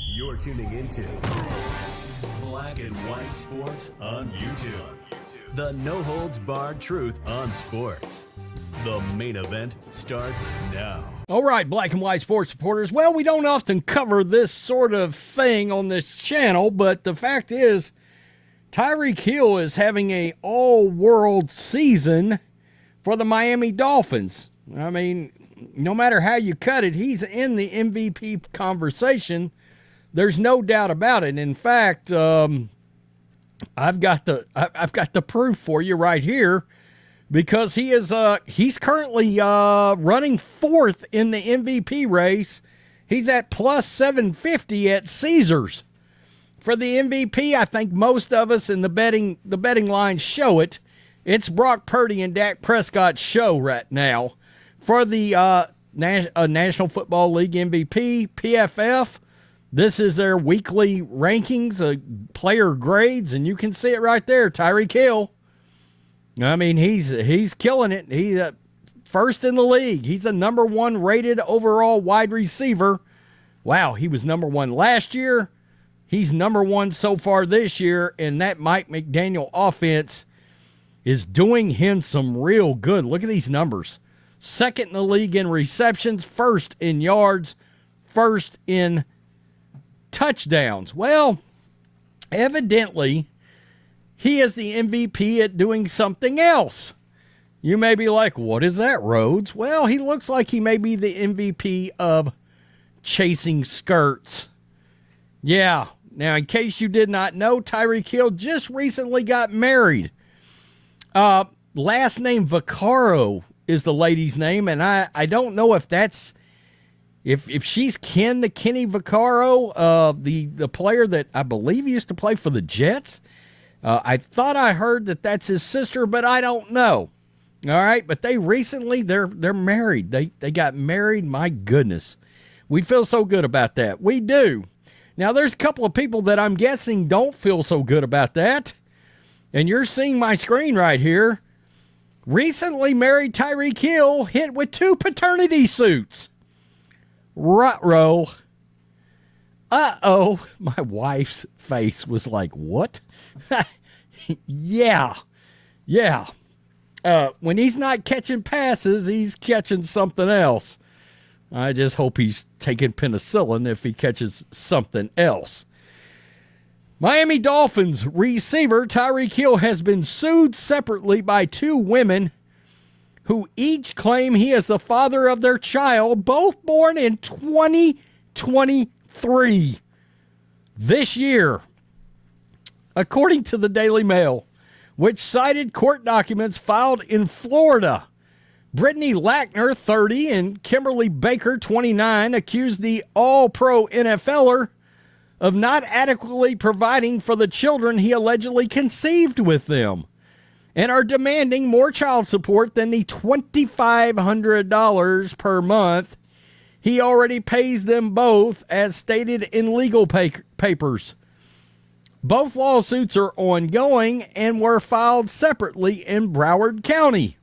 You're tuning into Black and White Sports on YouTube. The no-holds-barred truth on sports. The main event starts now. All right, Black and White Sports supporters. Well, we don't often cover this sort of thing on this channel, but the fact is Tyreek Hill is having a all-world season for the Miami Dolphins. I mean, no matter how you cut it, he's in the MVP conversation. There's no doubt about it. In fact, I've got the proof for you right here, because he's currently running fourth in the MVP race. He's at plus 750 at Caesars for the MVP. I think most of us in the betting lines show it. It's Brock Purdy and Dak Prescott's show right now for the National Football League MVP, PFF. This is their weekly rankings, player grades, and you can see it right there. Tyreek Hill. I mean, he's killing it. He's first in the league. He's the number one rated overall wide receiver. Wow, he was number one last year. He's number one so far this year, and that Mike McDaniel offense is doing him some real good. Look at these numbers. Second in the league in receptions, first in yards, first in touchdowns. Well, evidently, he is the MVP at doing something else. You may be like, what is that, Rhodes? Well, he looks like he may be the MVP of chasing skirts. Yeah. Now, in case you did not know, Tyreek Hill just recently got married. Last name Vaccaro is the lady's name, and I don't know if that's if she's kin to Kenny Vaccaro, the player that I believe used to play for the Jets. I thought I heard that that's his sister, but I don't know. All right, but they recently they're married. They got married. My goodness, we feel so good about that. We do. Now there's a couple of people that I'm guessing don't feel so good about that, and you're seeing my screen right here. Recently married Tyreek Hill hit with 2 paternity suits. Ruh-roh. Uh-oh. My wife's face was like, what? Yeah. When he's not catching passes, he's catching something else. I just hope he's taking penicillin if he catches something else. Miami Dolphins receiver Tyreek Hill has been sued separately by 2 women who each claim he is the father of their child, both born in 2023. This year, according to the Daily Mail, which cited court documents filed in Florida, Brittany Lackner, 30, and Kimberly Baker, 29, accused the All-Pro NFLer of not adequately providing for the children he allegedly conceived with them, and are demanding more child support than the $2,500 per month he already pays them both, as stated in legal papers. Both lawsuits are ongoing and were filed separately in Broward County.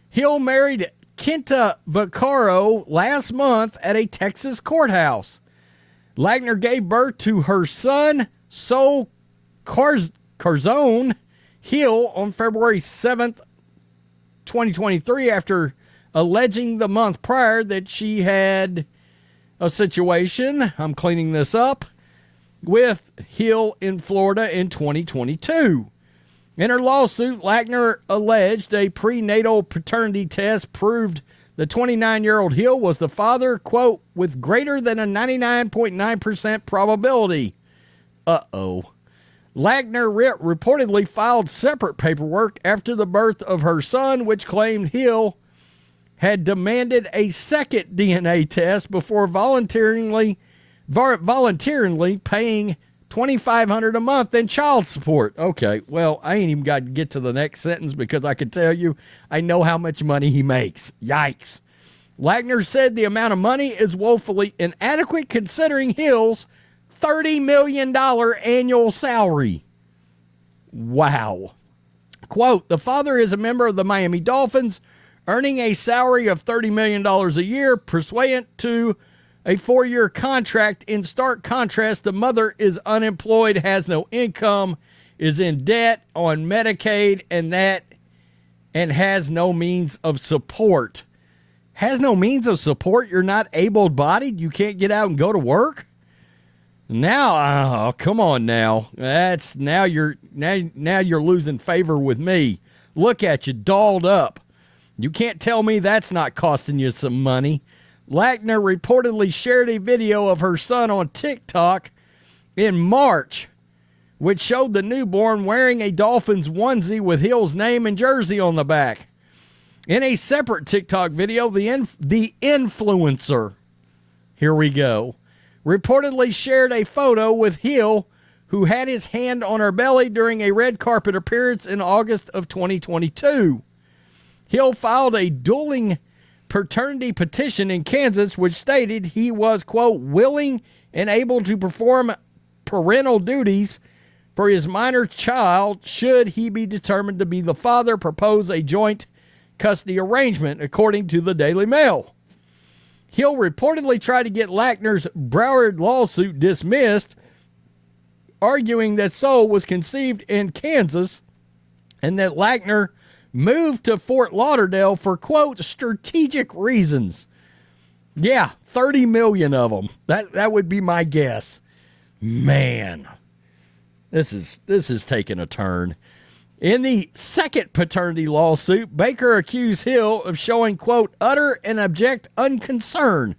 Hill married Kenta Vaccaro last month at a Texas courthouse. Lackner gave birth to her son, Sol Carzone Hill, on February 7th, 2023, after alleging the month prior that she had a situation, I'm cleaning this up, with Hill in Florida in 2022. In her lawsuit, Lackner alleged a prenatal paternity test proved the 29-year-old Hill was the father, quote, with greater than a 99.9% probability. Uh-oh. Lackner reportedly filed separate paperwork after the birth of her son, which claimed Hill had demanded a second DNA test before voluntarily paying $2,500 a month in child support. Okay, well, I ain't even got to get to the next sentence because I can tell you I know how much money he makes. Yikes. Lackner said the amount of money is woefully inadequate considering Hill's $30 million annual salary. Wow. Quote, the father is a member of the Miami Dolphins, earning a salary of $30 million a year, pursuant to a 4-year contract. In stark contrast, the mother is unemployed, has no income, is in debt on Medicaid, and has no means of support. Has no means of support? You're not able-bodied? You can't get out and go to work? Now, come on now. Now you're losing favor with me. Look at you, dolled up. You can't tell me that's not costing you some money. Lackner reportedly shared a video of her son on TikTok in March, which showed the newborn wearing a Dolphins onesie with Hill's name and jersey on the back. In a separate TikTok video, the influencer, here we go, reportedly shared a photo with Hill, who had his hand on her belly during a red carpet appearance in August of 2022. Hill filed a dueling paternity petition in Kansas, which stated he was, quote, willing and able to perform parental duties for his minor child should he be determined to be the father, propose a joint custody arrangement, according to the Daily Mail. Hill reportedly tried to get Lackner's Broward lawsuit dismissed, arguing that Soul was conceived in Kansas and that Lackner moved to Fort Lauderdale for, quote, strategic reasons. Yeah, 30 million of them. That would be my guess. Man, this is taking a turn. In the second paternity lawsuit, Baker accused Hill of showing, quote, utter and abject unconcern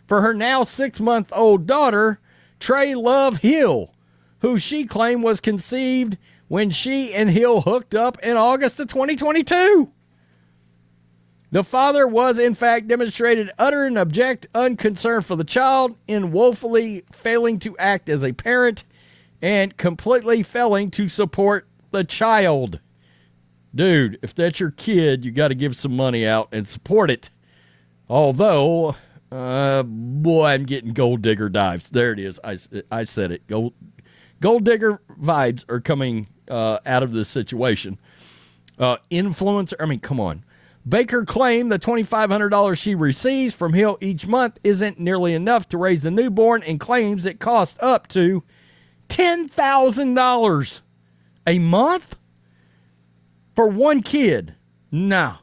for her now 6-month-old daughter, Trey Love Hill, who she claimed was conceived when she and Hill hooked up in August of 2022. The father was, in fact, demonstrated utter and abject unconcern for the child in woefully failing to act as a parent and completely failing to support the child. Dude, if that's your kid, you got to give some money out and support it. Although, boy, I'm getting gold digger dives. There it is. I said it. Gold digger vibes are coming out of this situation. Influencer, I mean, come on. Baker claimed the $2,500 she receives from Hill each month isn't nearly enough to raise the newborn and claims it costs up to $10,000 a month for one kid. Nah.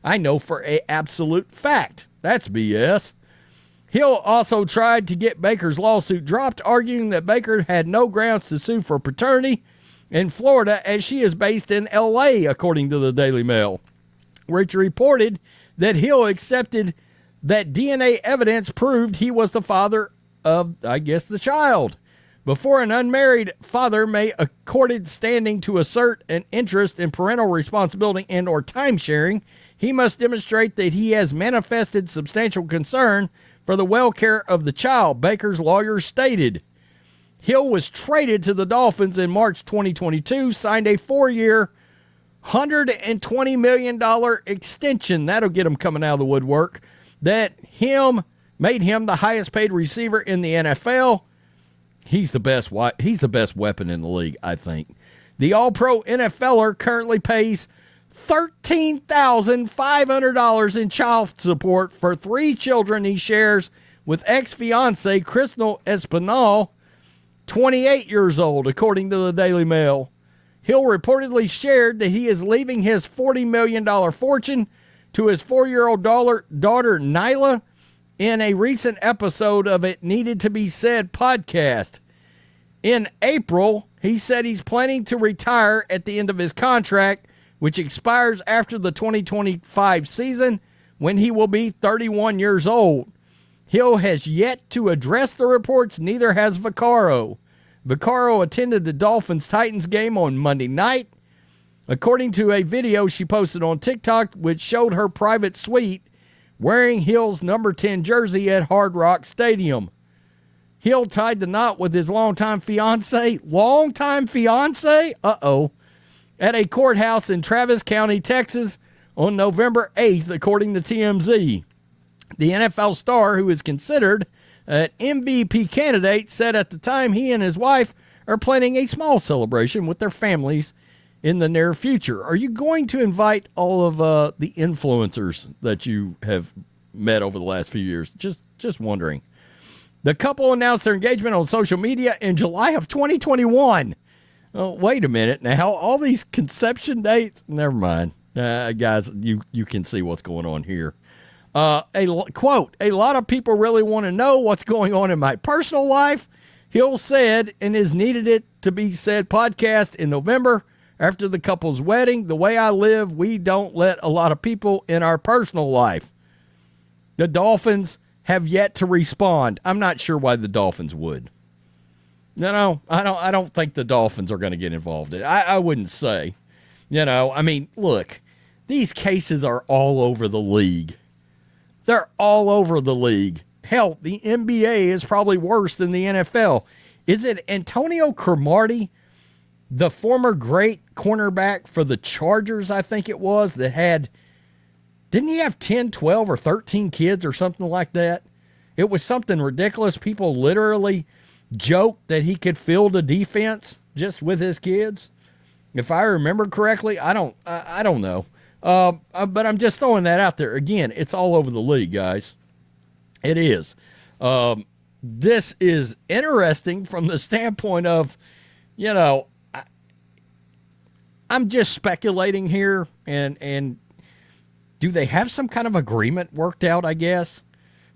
I know for an absolute fact that's BS. Hill also tried to get Baker's lawsuit dropped, arguing that Baker had no grounds to sue for paternity in Florida as she is based in L.A., according to the Daily Mail, which reported that Hill accepted that DNA evidence proved he was the father of, I guess, the child. Before an unmarried father may accorded standing to assert an interest in parental responsibility and or time sharing, he must demonstrate that he has manifested substantial concern for the welfare of the child, Baker's lawyer stated. Hill was traded to the Dolphins in March 2022, signed a 4-year, $120 million extension. That'll get him coming out of the woodwork. That made him the highest paid receiver in the NFL. He's the best weapon in the league, I think. The All-Pro NFLer currently pays $13,500 in child support for 3 children he shares with ex-fiancée Crystal Espinal, 28 years old, according to the Daily Mail. Hill reportedly shared that he is leaving his $40 million fortune to his 4-year-old daughter, Nyla, in a recent episode of It Needed to Be Said podcast. In April, he said he's planning to retire at the end of his contract, which expires after the 2025 season, when he will be 31 years old. Hill has yet to address the reports, neither has Vaccaro. Vaccaro attended the Dolphins-Titans game on Monday night. According to a video she posted on TikTok, which showed her private suite wearing Hill's number 10 jersey at Hard Rock Stadium. Hill tied the knot with his longtime fiancé, at a courthouse in Travis County, Texas on November 8th, according to TMZ. The NFL star, who is considered an MVP candidate, said at the time he and his wife are planning a small celebration with their families in the near future. Are you going to invite all of the influencers that you have met over the last few years. Just wondering. The couple announced their engagement on social media in July of 2021. Oh, wait a minute now. All these conception dates? Never mind. Guys, you can see what's going on here. Quote, a lot of people really want to know what's going on in my personal life. Hill said in his Needed It to Be Said podcast in November after the couple's wedding, the way I live, we don't let a lot of people in our personal life. The Dolphins have yet to respond. I'm not sure why the Dolphins would. No, I don't think the Dolphins are going to get involved in it. I wouldn't say. I mean, look, these cases are all over the league. They're all over the league. Hell, the NBA is probably worse than the NFL. Is it Antonio Cromartie, the former great cornerback for the Chargers, I think it was, that had, didn't he have 10, 12, or 13 kids or something like that? It was something ridiculous. People literally joked that he could field a defense just with his kids. If I remember correctly, I don't know. But I'm just throwing that out there. Again, it's all over the league, guys. It is. This is interesting from the standpoint of, I'm just speculating here, and do they have some kind of agreement worked out, I guess?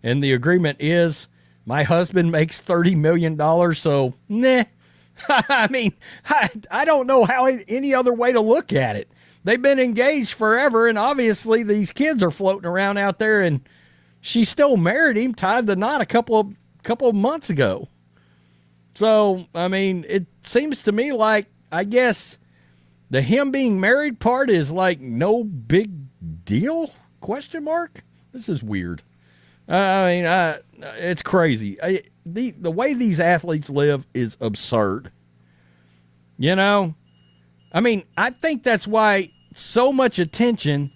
And the agreement is, my husband makes $30 million, so, nah. I mean, I don't know how any other way to look at it. They've been engaged forever, and obviously these kids are floating around out there, and she still married him, tied the knot a couple of months ago. So, I mean, it seems to me like, I guess, the him being married part is like no big deal? Question mark? This is weird. It's crazy. The way these athletes live is absurd. I mean, I think that's why so much attention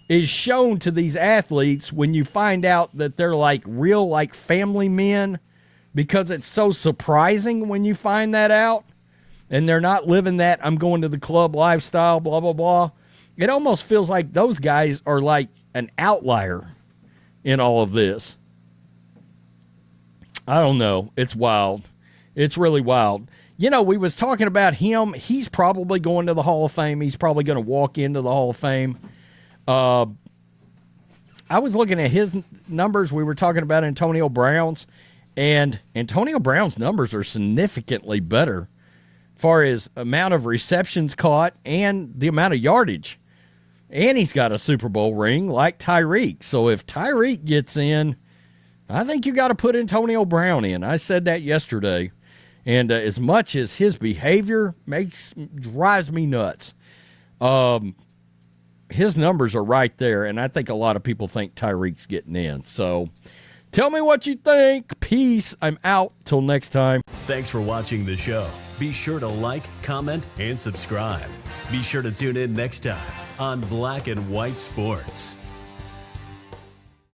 is shown to these athletes when you find out that they're like real, like family men, because it's so surprising when you find that out and they're not living that I'm going to the club lifestyle, blah, blah, blah. It almost feels like those guys are like an outlier in all of this. I don't know. It's wild. It's really wild. We was talking about him. He's probably going to the Hall of Fame. He's probably going to walk into the Hall of Fame. I was looking at his numbers. We were talking about Antonio Brown's, and Antonio Brown's numbers are significantly better as far as amount of receptions caught and the amount of yardage. And he's got a Super Bowl ring like Tyreek. So if Tyreek gets in, I think you got to put Antonio Brown in. I said that yesterday. And as much as his behavior drives me nuts, his numbers are right there, and I think a lot of people think Tyreek's getting in. So tell me what you think. Peace. I'm out. Till next time. Thanks for watching the show. Be sure to like, comment, and subscribe. Be sure to tune in next time on Black and White Sports.